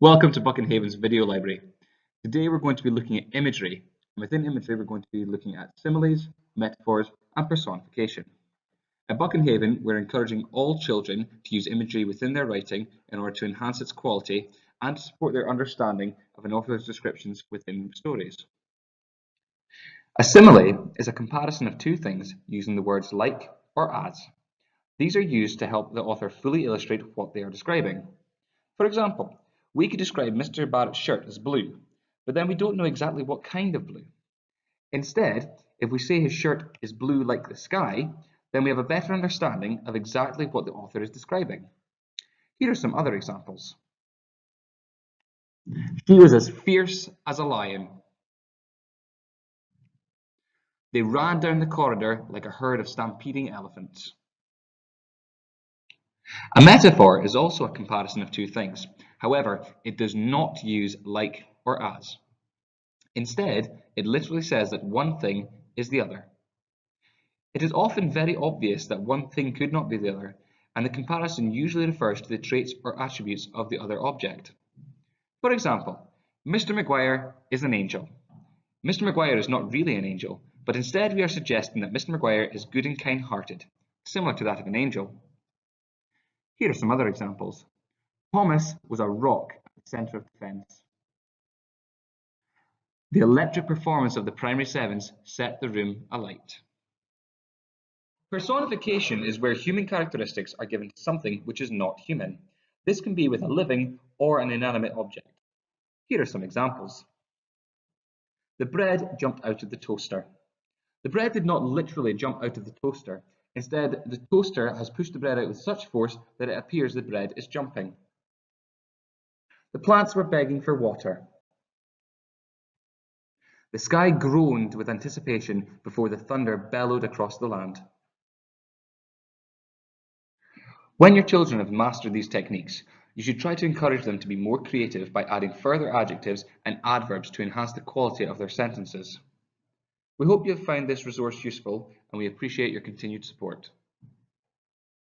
Welcome to Buchanhaven's video library. Today we're going to be looking at imagery, and within imagery we're going to be looking at similes, metaphors, and personification. At Buchanhaven, we're encouraging all children to use imagery within their writing in order to enhance its quality and to support their understanding of an author's descriptions within stories. A simile is a comparison of two things using the words like or as. These are used to help the author fully illustrate what they are describing. For example, we could describe Mr. Barrett's shirt as blue, but then we don't know exactly what kind of blue. Instead, if we say his shirt is blue like the sky, then we have a better understanding of exactly what the author is describing. Here are some other examples. She was as fierce as a lion. They ran down the corridor like a herd of stampeding elephants. A metaphor is also a comparison of two things. However, it does not use like or as. Instead, it literally says that one thing is the other. It is often very obvious that one thing could not be the other, and the comparison usually refers to the traits or attributes of the other object. For example, Mr. Maguire is an angel. Mr. Maguire is not really an angel, but instead we are suggesting that Mr. Maguire is good and kind-hearted, similar to that of an angel. Here are some other examples. Thomas was a rock at the centre of the fence. The electric performance of the primary sevens set the room alight. Personification is where human characteristics are given to something which is not human. This can be with a living or an inanimate object. Here are some examples. The bread jumped out of the toaster. The bread did not literally jump out of the toaster. Instead, the toaster has pushed the bread out with such force that it appears the bread is jumping. The plants were begging for water. The sky groaned with anticipation before the thunder bellowed across the land. When your children have mastered these techniques, you should try to encourage them to be more creative by adding further adjectives and adverbs to enhance the quality of their sentences. We hope you have found this resource useful, and we appreciate your continued support.